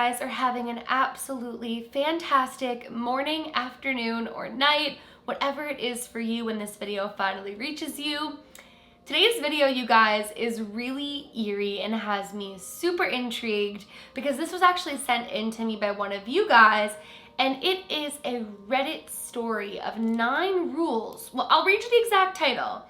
guys are having an absolutely fantastic morning, afternoon, or night, whatever it is for you when this video finally reaches you. Today's video, you guys, is really eerie and has me super intrigued because this was actually sent in to me by one of you guys, and it is a Reddit story of 9 rules. Well, I'll read you the exact title.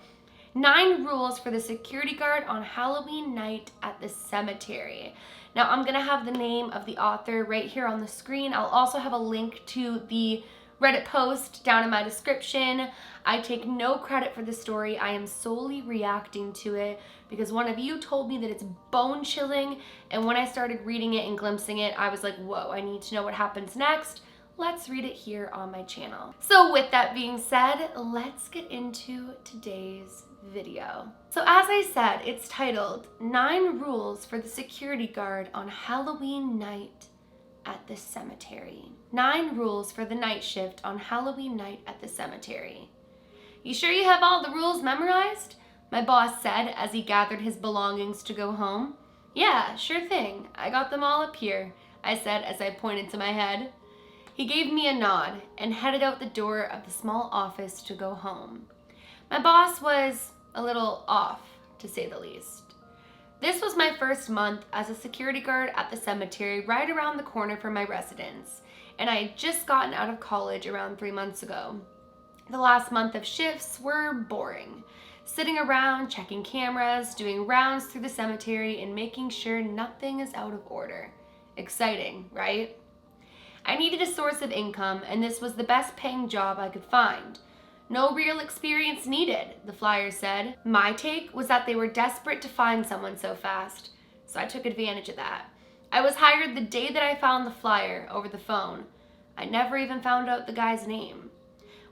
9 rules for the security guard on Halloween night at the cemetery. Now, I'm gonna have the name of the author right here on the screen. I'll also have a link to the Reddit post down in my description. I take no credit for the story. I am solely reacting to it because one of you told me that it's bone chilling, and when I started reading it and glimpsing it, I was like, whoa, I need to know what happens next. Let's read it here on my channel. So with that being said, let's get into today's video. So as I said, it's titled 9 Rules for the Security Guard on Halloween Night at the Cemetery. 9 rules for the night shift on Halloween night at the cemetery. You sure you have all the rules memorized? My boss said as he gathered his belongings to go home. Yeah, sure thing. I got them all up here, I said as I pointed to my head. He gave me a nod and headed out the door of the small office to go home. My boss was a little off, to say the least. This was my first month as a security guard at the cemetery right around the corner from my residence, and I had just gotten out of college around 3 months ago. The last month of shifts were boring. Sitting around, checking cameras, doing rounds through the cemetery, and making sure nothing is out of order. Exciting, right? I needed a source of income, and this was the best paying job I could find. No real experience needed, the flyer said. My take was that they were desperate to find someone so fast, so I took advantage of that. I was hired the day that I found the flyer over the phone. I never even found out the guy's name.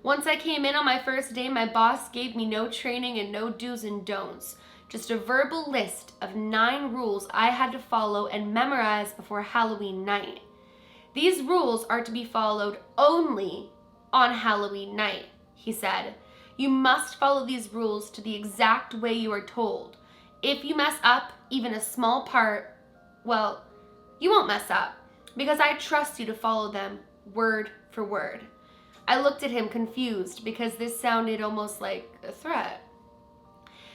Once I came in on my first day, my boss gave me no training and no do's and don'ts, just a verbal list of 9 rules I had to follow and memorize before Halloween night. These rules are to be followed only on Halloween night, he said. You must follow these rules to the exact way you are told. If you mess up even a small part, well, you won't mess up because I trust you to follow them word for word. I looked at him confused because this sounded almost like a threat.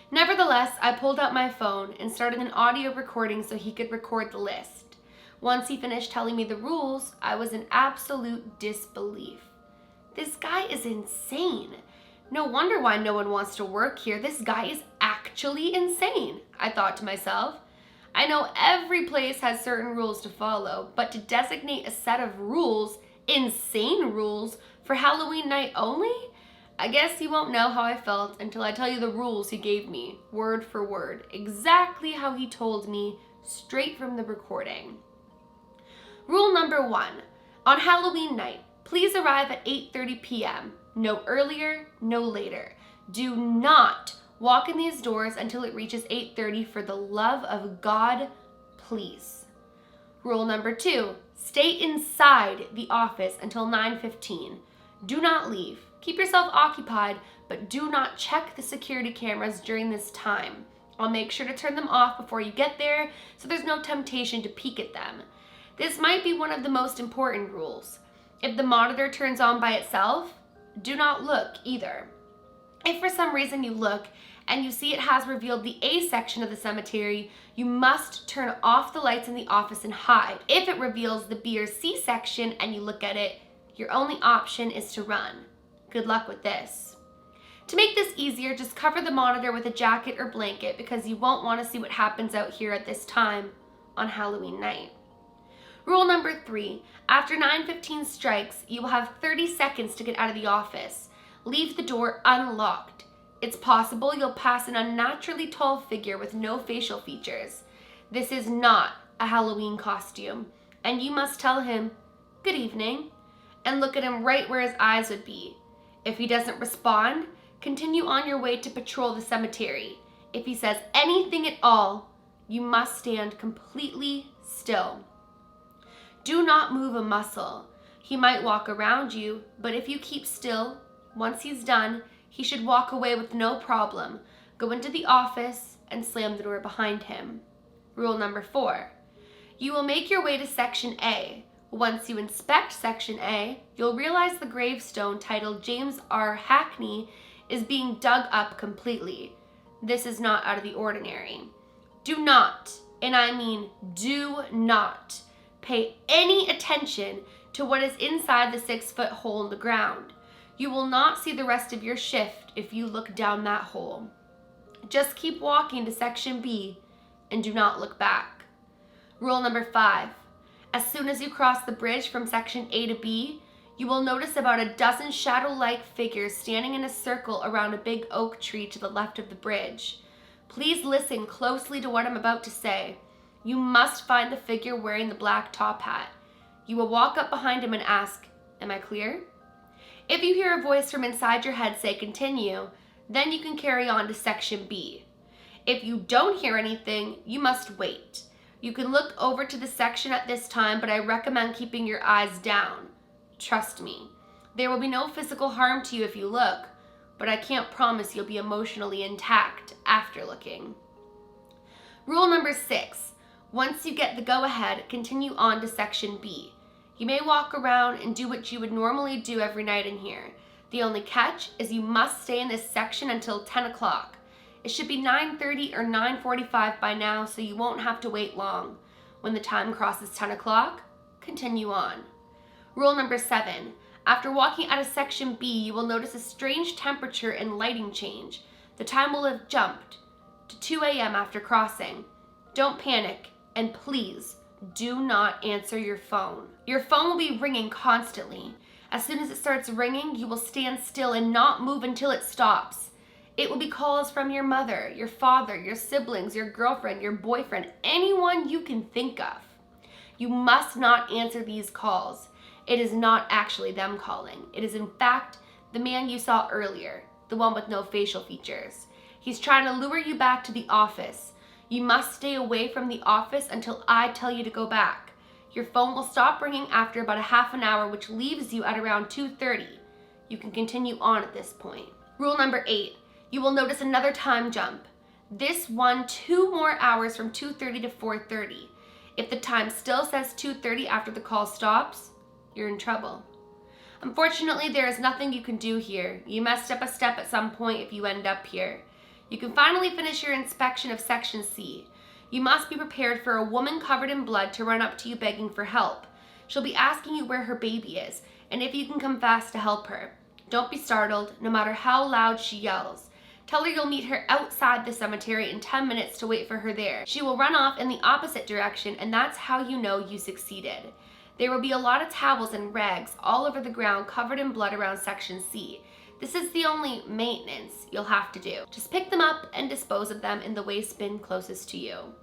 Nevertheless, I pulled out my phone and started an audio recording so he could record the list. Once he finished telling me the rules, I was in absolute disbelief. This guy is insane. No wonder why no one wants to work here. This guy is actually insane, I thought to myself. I know every place has certain rules to follow, but to designate a set of rules, insane rules, for Halloween night only? I guess you won't know how I felt until I tell you the rules he gave me, word for word, exactly how he told me, straight from the recording. Rule number 1, on Halloween night, please arrive at 8:30 p.m. No earlier, no later. Do not walk in these doors until it reaches 8:30 for the love of God, please. Rule number 2, stay inside the office until 9:15. Do not leave. Keep yourself occupied, but do not check the security cameras during this time. I'll make sure to turn them off before you get there so there's no temptation to peek at them. This might be one of the most important rules. If the monitor turns on by itself, do not look either. If for some reason you look and you see it has revealed the A section of the cemetery, you must turn off the lights in the office and hide. If it reveals the B or C section and you look at it, your only option is to run. Good luck with this. To make this easier, just cover the monitor with a jacket or blanket because you won't want to see what happens out here at this time on Halloween night. Rule number 3, after 9:15 strikes, you will have 30 seconds to get out of the office. Leave the door unlocked. It's possible you'll pass an unnaturally tall figure with no facial features. This is not a Halloween costume, and you must tell him, "Good evening," and look at him right where his eyes would be. If he doesn't respond, continue on your way to patrol the cemetery. If he says anything at all, you must stand completely still. Do not move a muscle. He might walk around you, but if you keep still, once he's done, he should walk away with no problem. Go into the office and slam the door behind him. Rule number 4. You will make your way to Section A. Once you inspect Section A, you'll realize the gravestone titled James R. Hackney is being dug up completely. This is not out of the ordinary. Do not, and I mean do not, pay any attention to what is inside the 6-foot hole in the ground. You will not see the rest of your shift if you look down that hole. Just keep walking to Section B and do not look back. Rule number 5. As soon as you cross the bridge from Section A to B, you will notice about a dozen shadow-like figures standing in a circle around a big oak tree to the left of the bridge. Please listen closely to what I'm about to say. You must find the figure wearing the black top hat. You will walk up behind him and ask, "Am I clear?" If you hear a voice from inside your head say continue, then you can carry on to Section B. If you don't hear anything, you must wait. You can look over to the section at this time, but I recommend keeping your eyes down. Trust me, there will be no physical harm to you if you look, but I can't promise you'll be emotionally intact after looking. Rule number 6. Once you get the go-ahead, continue on to Section B. You may walk around and do what you would normally do every night in here. The only catch is you must stay in this section until 10 o'clock. It should be 9:30 or 9:45 by now, so you won't have to wait long. When the time crosses 10 o'clock, continue on. Rule number 7. After walking out of Section B, you will notice a strange temperature and lighting change. The time will have jumped to 2 a.m. after crossing. Don't panic, and please do not answer your phone. Your phone will be ringing constantly. As soon as it starts ringing, you will stand still and not move until it stops. It will be calls from your mother, your father, your siblings, your girlfriend, your boyfriend, anyone you can think of. You must not answer these calls. It is not actually them calling. It is in fact the man you saw earlier, the one with no facial features. He's trying to lure you back to the office. You must stay away from the office until I tell you to go back. Your phone will stop ringing after about a half an hour, which leaves you at around 2:30. You can continue on at this point. Rule number 8. You will notice another time jump. This one 2 more hours from 2:30 to 4:30. If the time still says 2:30 after the call stops, you're in trouble. Unfortunately, there is nothing you can do here. You messed up a step at some point if you end up here. You can finally finish your inspection of Section C. You must be prepared for a woman covered in blood to run up to you begging for help. She'll be asking you where her baby is and if you can come fast to help her. Don't be startled, no matter how loud she yells. Tell her you'll meet her outside the cemetery in 10 minutes to wait for her there. She will run off in the opposite direction, and that's how you know you succeeded. There will be a lot of towels and rags all over the ground covered in blood around Section C. This is the only maintenance you'll have to do. Just pick them up and dispose of them in the waste bin closest to you.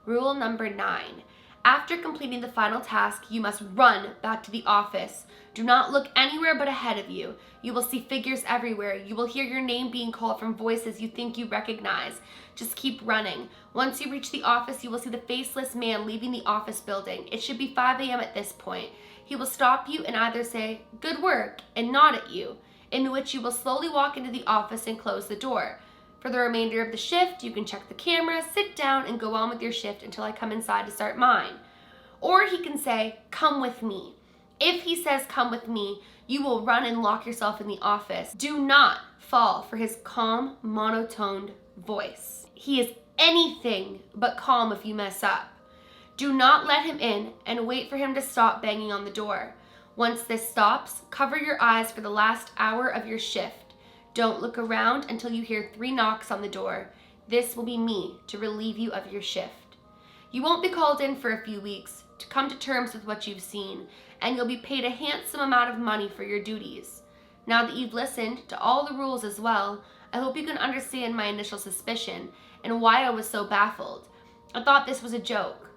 Rule number 9. After completing the final task, you must run back to the office. Do not look anywhere but ahead of you. You will see figures everywhere. You will hear your name being called from voices you think you recognize. Just keep running. Once you reach the office, you will see the faceless man leaving the office building. It should be 5 a.m. at this point. He will stop you and either say, "Good work," and nod at you, in which you will slowly walk into the office and close the door. For the remainder of the shift, you can check the camera, sit down, and go on with your shift until I come inside to start mine. Or he can say, "Come with me." If he says, "Come with me," you will run and lock yourself in the office. Do not fall for his calm, monotoned voice. He is anything but calm if you mess up. Do not let him in and wait for him to stop banging on the door. Once this stops, cover your eyes for the last hour of your shift. Don't look around until you hear 3 knocks on the door. This will be me to relieve you of your shift. You won't be called in for a few weeks to come to terms with what you've seen, and you'll be paid a handsome amount of money for your duties. Now that you've listened to all the rules as well, I hope you can understand my initial suspicion and why I was so baffled. I thought this was a joke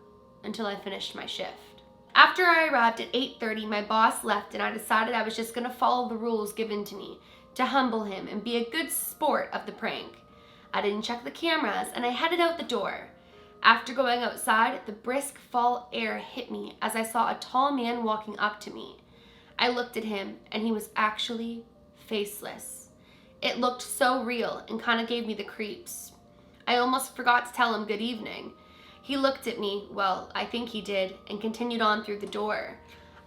until I finished my shift. After I arrived at 8:30, my boss left and I decided I was just going to follow the rules given to me, to humble him and be a good sport of the prank. I didn't check the cameras and I headed out the door. After going outside, the brisk fall air hit me as I saw a tall man walking up to me. I looked at him and he was actually faceless. It looked so real and kind of gave me the creeps. I almost forgot to tell him good evening. He looked at me, well, I think he did, and continued on through the door.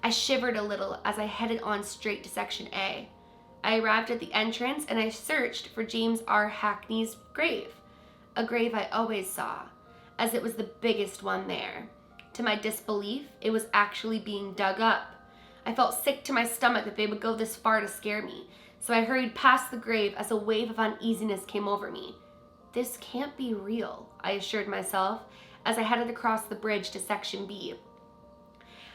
I shivered a little as I headed on straight to Section A. I arrived at the entrance and I searched for James R. Hackney's grave, a grave I always saw, as it was the biggest one there. To my disbelief, it was actually being dug up. I felt sick to my stomach that they would go this far to scare me, so I hurried past the grave as a wave of uneasiness came over me. This can't be real, I assured myself as I headed across the bridge to Section B.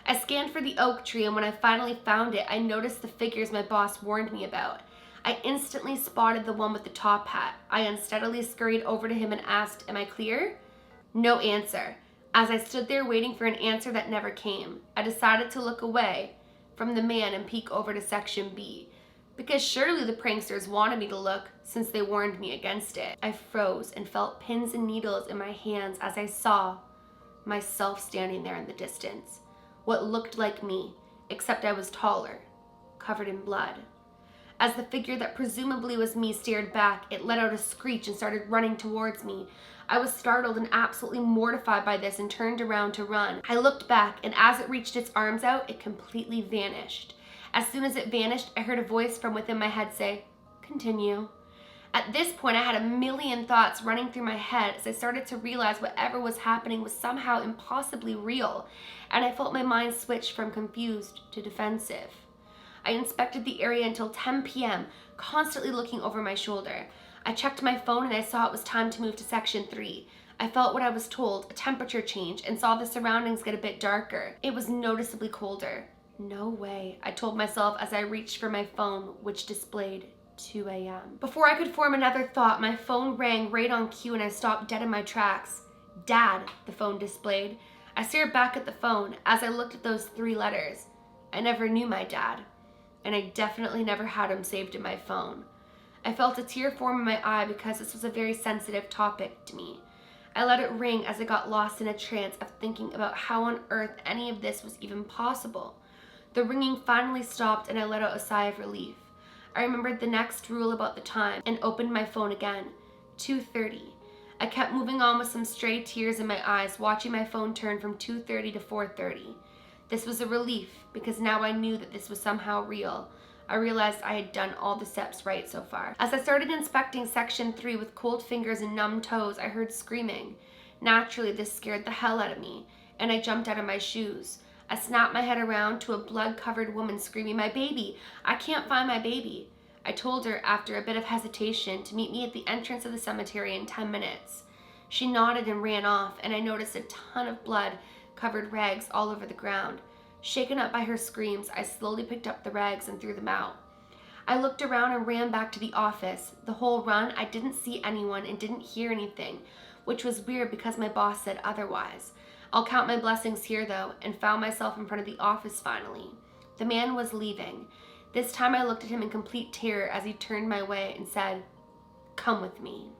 I scanned for the oak tree, and when I finally found it, I noticed the figures my boss warned me about. I instantly spotted the one with the top hat. I unsteadily scurried over to him and asked, "Am I clear?" No answer. As I stood there waiting for an answer that never came, I decided to look away from the man and peek over to Section B, because surely the pranksters wanted me to look since they warned me against it. I froze and felt pins and needles in my hands as I saw myself standing there in the distance. What looked like me, except I was taller, covered in blood. As the figure that presumably was me stared back, it let out a screech and started running towards me. I was startled and absolutely mortified by this and turned around to run. I looked back, and as it reached its arms out, it completely vanished. As soon as it vanished, I heard a voice from within my head say, "Continue." At this point, I had a million thoughts running through my head as I started to realize whatever was happening was somehow impossibly real, and I felt my mind switch from confused to defensive. I inspected the area until 10 p.m., constantly looking over my shoulder. I checked my phone and I saw it was time to move to Section 3. I felt what I was told, a temperature change, and saw the surroundings get a bit darker. It was noticeably colder. No way, I told myself as I reached for my phone, which displayed 2 a.m. Before I could form another thought, my phone rang right on cue and I stopped dead in my tracks. "Dad," the phone displayed. I stared back at the phone as I looked at those 3 letters. I never knew my dad, and I definitely never had him saved in my phone. I felt a tear form in my eye because this was a very sensitive topic to me. I let it ring as I got lost in a trance of thinking about how on earth any of this was even possible. The ringing finally stopped and I let out a sigh of relief. I remembered the next rule about the time and opened my phone again. 2:30. I kept moving on with some stray tears in my eyes, watching my phone turn from 2:30 to 4:30. This was a relief because now I knew that this was somehow real. I realized I had done all the steps right so far. As I started inspecting Section 3 with cold fingers and numb toes, I heard screaming. Naturally, this scared the hell out of me, and I jumped out of my shoes. I snapped my head around to a blood-covered woman screaming, "My baby! I can't find my baby!" I told her, after a bit of hesitation, to meet me at the entrance of the cemetery in 10 minutes. She nodded and ran off, and I noticed a ton of blood-covered rags all over the ground. Shaken up by her screams, I slowly picked up the rags and threw them out. I looked around and ran back to the office. The whole run, I didn't see anyone and didn't hear anything, which was weird because my boss said otherwise. I'll count my blessings here though, and found myself in front of the office finally. The man was leaving. This time I looked at him in complete terror as he turned my way and said, "Come with me."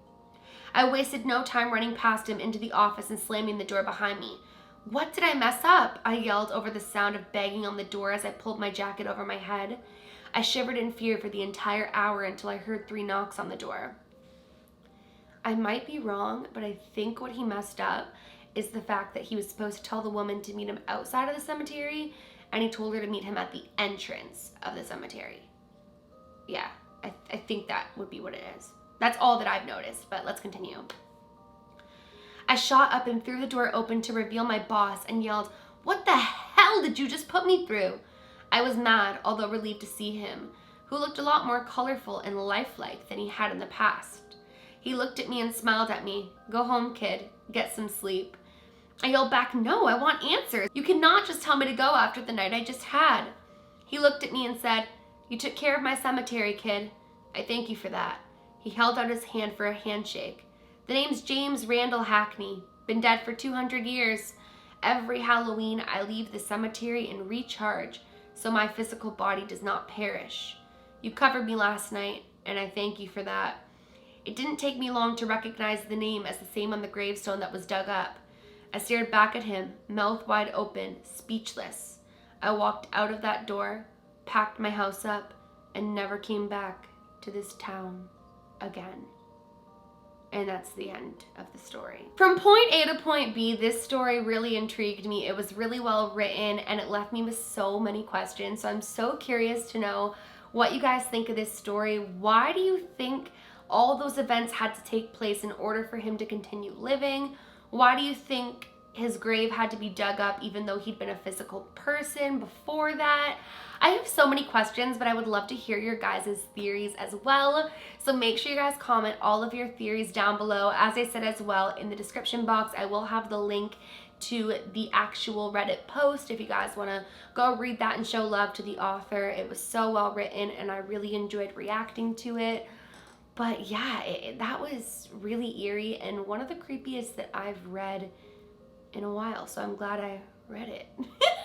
I wasted no time running past him into the office and slamming the door behind me. "What did I mess up?" I yelled over the sound of banging on the door as I pulled my jacket over my head. I shivered in fear for the entire hour until I heard 3 knocks on the door. I might be wrong, but I think what he messed up is the fact that he was supposed to tell the woman to meet him outside of the cemetery, and he told her to meet him at the entrance of the cemetery. Yeah, I think that would be what it is. That's all that I've noticed, but let's continue. I shot up and threw the door open to reveal my boss and yelled, "What the hell did you just put me through?" I was mad, although relieved to see him, who looked a lot more colorful and lifelike than he had in the past. He looked at me and smiled at me. "Go home, kid. Get some sleep." I yelled back, "No, I want answers. You cannot just tell me to go after the night I just had." He looked at me and said, "You took care of my cemetery, kid. I thank you for that." He held out his hand for a handshake. "The name's James Randall Hackney. Been dead for 200 years. Every Halloween, I leave the cemetery and recharge so my physical body does not perish. You covered me last night, and I thank you for that." It didn't take me long to recognize the name as the same on the gravestone that was dug up. I stared back at him, mouth wide open, speechless. I walked out of that door, packed my house up, and never came back to this town again. And that's the end of the story. From point A to point B, this story really intrigued me. It was really well written and it left me with so many questions. So I'm so curious to know what you guys think of this story. Why do you think all those events had to take place in order for him to continue living? Why do you think his grave had to be dug up even though he'd been a physical person before that? I have so many questions, but I would love to hear your guys' theories as well. So make sure you guys comment all of your theories down below. As I said as well, in the description box, I will have the link to the actual Reddit post if you guys want to go read that and show love to the author. It was so well written and I really enjoyed reacting to it. But yeah, that was really eerie and one of the creepiest that I've read in a while. So I'm glad I read it.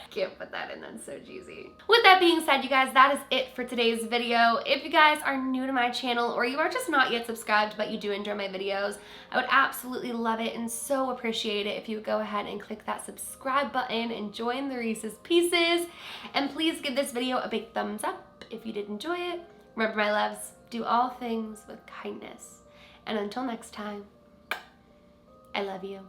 Can't put that in, that's so cheesy. With that being said, you guys, that is it for today's video. If you guys are new to my channel or you are just not yet subscribed but you do enjoy my videos, I would absolutely love it and so appreciate it if you would go ahead and click that subscribe button and join the Reese's Pieces. And please give this video a big thumbs up if you did enjoy it. Remember, my loves, do all things with kindness. And until next time, I love you.